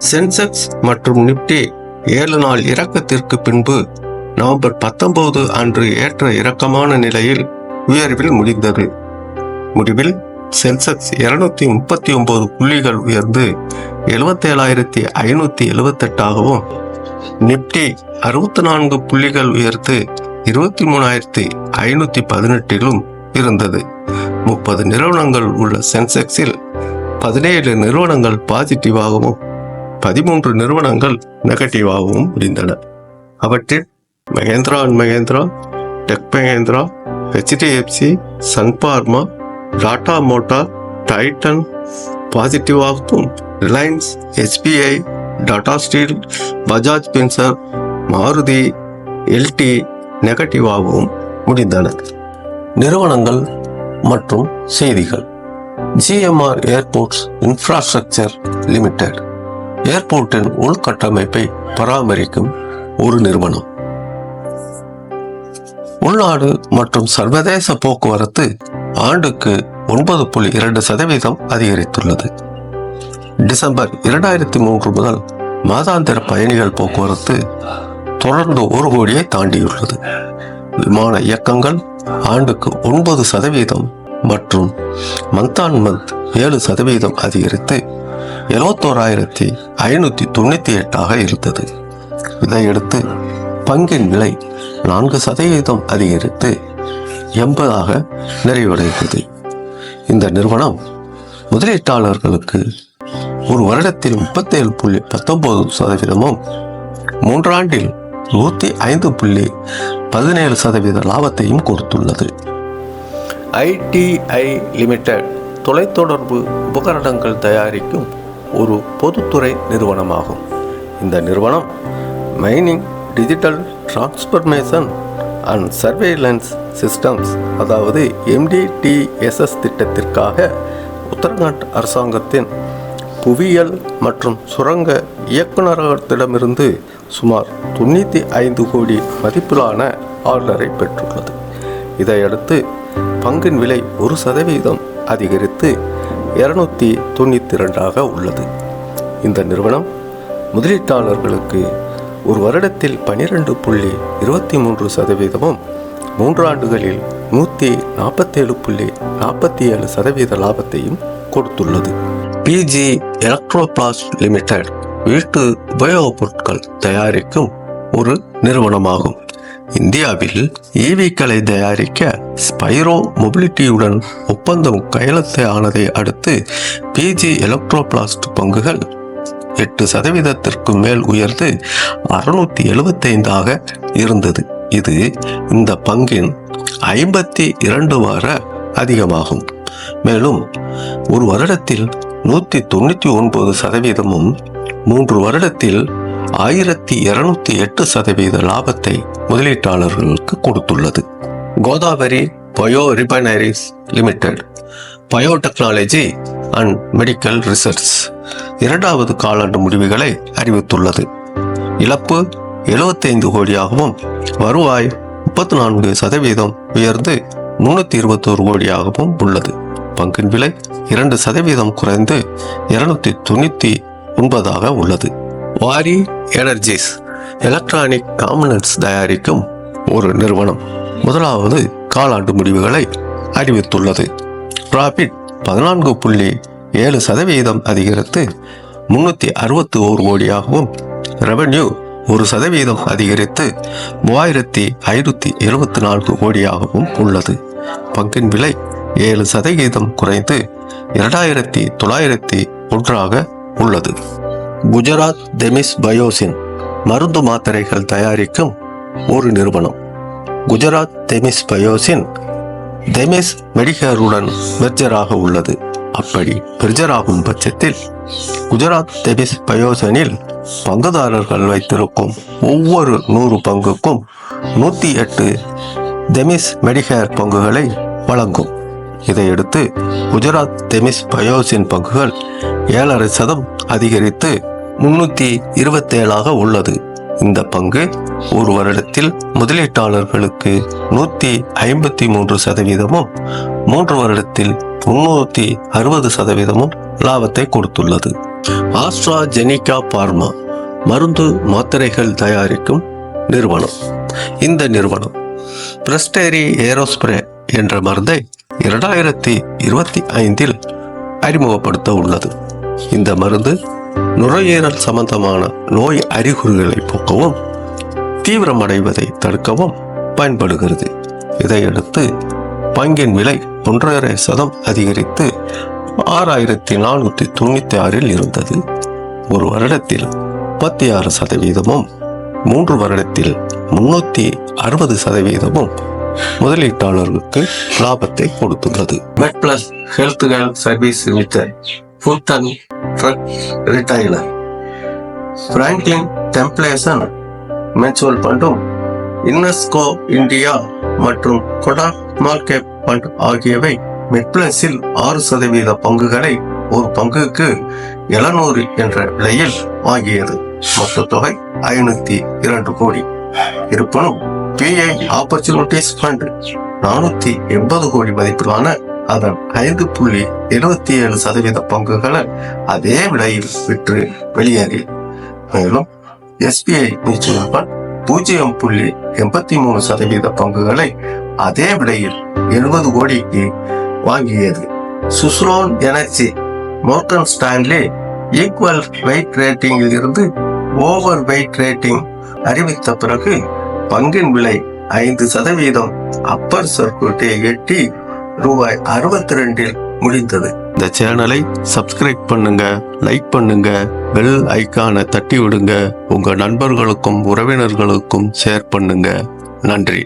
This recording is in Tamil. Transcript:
சென்செக்ஸ் மற்றும் நிப்டி 7 நாள் இறக்கத்திற்கு பின்பு நவம்பர் 19 அன்று ஏற்ற இறக்கமான நிலையில் உயர்வில் முடிந்தது. முடிவில் சென்செக்ஸ் 239 புள்ளிகள் உயர்ந்து 77,578 நிப்டி 64 புள்ளிகள் உயர்ந்து 23,518 இருந்தது. 30 நிறுவனங்கள் உள்ள சென்செக்ஸில் 17 நிறுவனங்கள் பாசிட்டிவாகவும் 13 நிறுவனங்கள் நெகட்டிவாகவும் முடிந்தன. அவற்றில் Mahindra and Mahindra, tech Mahindra, HDFC, sun pharma, Tata motor, Titan பாசிட்டிவாகவும், Reliance, SBI, Tata steel, Bajaj finserv, Maruti, LT நெகட்டிவாகவும் முடிந்தன. நிறுவனங்கள் மற்றும் செய்திகள். GMR ஏர்போர்ட்ஸ் இன்ஃப்ராஸ்ட்ரக்சர் லிமிடெட் ஏர்போர்ட்டின் உள்கட்டமைப்பை பராமரிக்கும் ஒரு நிறுவனம். உள்நாடு மற்றும் சர்வதேச போக்குவரத்து ஆண்டுக்கு 9.2% அதிகரித்துள்ளது. டிசம்பர் 2003 முதல் மாதாந்திர பயணிகள் போக்குவரத்து தொடர்ந்து 1 கோடியை தாண்டியுள்ளது. விமான இயக்கங்கள் ஆண்டுக்கு 9% மற்றும் மந்த் 7% அதிகரித்து 71,598 இருந்தது. இதையடுத்து பங்கின் விலை 4% அதிகரித்து 80 நிறைவடைந்தது. இந்த நிறுவனம் முதலீட்டாளர்களுக்கு ஒரு வருடத்தில் 37.19%, 3 ஆண்டில் 105.17% லாபத்தையும் கொடுத்துள்ளது. ITI லிமிடெட் தொலைத்தொடர்பு உபகரணங்கள் தயாரிக்கும் ஒரு பொதுத்துறை நிறுவனமாகும். இந்த நிறுவனம் mining, digital transformation and surveillance systems அதாவது MDTSS திட்டத்திற்காக உத்தரகாண்ட் அரசாங்கத்தின் புவியியல் மற்றும் சுரங்க இயக்குநரகத்திடமிருந்து சுமார் 95 கோடி மதிப்பிலான ஆர்டரை பெற்றுள்ளது. இதையடுத்து பங்கின் விலை 1% அதிகரித்து 292 உள்ளது. இந்த நிறுவனம் முதலீட்டாளர்களுக்கு ஒரு வருடத்தில் 12.23%, 3 ஆண்டுகளில் 147.47% லாபத்தையும் கொடுத்துள்ளது. PG எலக்ட்ரோபிளாஸ்ட் லிமிடெட் வீட்டு உபயோகப் பொருட்கள் தயாரிக்கும் ஒரு நிறுவனமாகும். இந்தியாவில் EVக்களை தயாரிக்க ஸ்பைரோ மொபிலிட்டியுடன் ஒப்பந்தம் கையெழுத்து ஆனதை அடுத்து PG எலக்ட்ரோபிளாஸ்ட் பங்குகள் 8% மேல் உயர்ந்து 675 இருந்தது. இது இந்த பங்கின் 52 வார அதிகமாகும். மேலும் ஒரு வருடத்தில் 199%, 3 வருடத்தில் 1208% லாபத்தை முதலீட்டாளர்களுக்கு கொடுத்துள்ளது. Godavari bio refineries limited biotechnology and medical research 2வது காலாண்டு முடிவுகளை அறிவித்துள்ளது. இழப்பு 75 கோடியாகவும் வருவாய் 34% உயர்ந்து 321 கோடியாகவும் உள்ளது. பங்கின் விலை 2% குறைந்து 299 உள்ளது. வாரி எனர்ஜிஸ் எலக்ட்ரானிக் காம்பனன்ட்ஸ் தயாரிக்கும் ஒரு நிறுவனம் 1வது காலாண்டு முடிவுகளை அறிவித்துள்ளது. ப்ராஃபிட் 14.7% அதிகரித்து 361 கோடியாகவும், ரெவென்யூ 1% அதிகரித்து 3574 கோடியாகவும் உள்ளது. பங்கின் விலை 7% குறைந்து 2901 உள்ளது. குஜராத் தெமிஸ் பயோசின் மருந்து மாத்திரைகள் தயாரிக்கும் ஒரு நிறுவனம். குஜராத் தெமிஸ் பயோசின் தெமிஸ் மெடிகேருடன் மெர்ஜராக உள்ளது. அப்படி மெர்ஜராகும் பட்சத்தில் குஜராத் தெமிஸ் பயோசினில் பங்குதாரர்கள் வைத்திருக்கும் ஒவ்வொரு 100 பங்குக்கும் 108 தெமிஸ் மெடிகேர் பங்குகளை வழங்கும். இதையடுத்து குஜராத் தெமிஸ் பயோசின் பங்குகள் 7.5% அதிகரித்து 327 உள்ளது. இந்த பங்கு ஒரு வருடத்தில் முதலீட்டாளர்களுக்கு 153%, 3 வருடத்தில் 360% லாபத்தை கொடுத்துள்ளது. ஆஸ்ட்ராஜெனிகா பார்மா மருந்து மாத்திரைகள் தயாரிக்கும் நிறுவனம். இந்த நிறுவனம் பிரஸ்டேரி ஏரோஸ்பிரே என்ற மருந்தை 2025 அறிமுகப்படுத்த உள்ளது. இந்த மருந்து நுரையீரல் சம்பந்தமான நோய் அறிகுறிகளை போக்கவும் தீவிரமடைவதை தடுக்கவும் பயன்படுகிறது. இதையடுத்து பங்கின் விலை 1.5% அதிகரித்து 6,496 இருந்தது. ஒரு வருடத்தில் 36%, 3 வருடத்தில் 360% முதலீட்டாளர்களுக்கு லாபத்தை கொடுத்துள்ளது. Medplus health service limited, food and drug retailer, Franklin Templeton mutual ஃபண்டும், இன்வெஸ்கோ இந்தியா மற்றும் கொடாக் ஸ்மால் கேப் ஃபண்ட் ஆகியவை மெட்பிளஸில் 6% பங்குகளை ஒரு பங்குக்கு 700 என்ற விலையில் வாங்கியது. மொத்த தொகை 502 கோடி. இருப்பினும் PI ஆப்பர்ச்சுனிட்டிஸ் ஃபண்ட் 480 கோடி மதிப்பிலான அதன் 5.77% பங்குகளை அதே விலையில் விற்று வெளியேறி, மேலும் SBI மியூச்சுவல் ஃபண்ட் 0.83% பங்குகளை அதே விலையில் 70 கோடிக்கு வாங்கியது. Suzlon energy Morgan Stanley equal weight ரேட்டிங்கில் இருந்து ஓவர் வெயிட் ரேட்டிங் அறிவித்த பிறகு பங்கின் விலை 5% அப்பர் சர்க்யூட்டை எட்டி ரூபாய் 62 முடிந்தது. இந்த சேனலை சப்ஸ்கிரைப் பண்ணுங்க, லைக் பண்ணுங்க, பெல் ஐகானை தட்டி விடுங்க, உங்க நண்பர்களுக்கும் உறவினர்களுக்கும் ஷேர் பண்ணுங்க. நன்றி.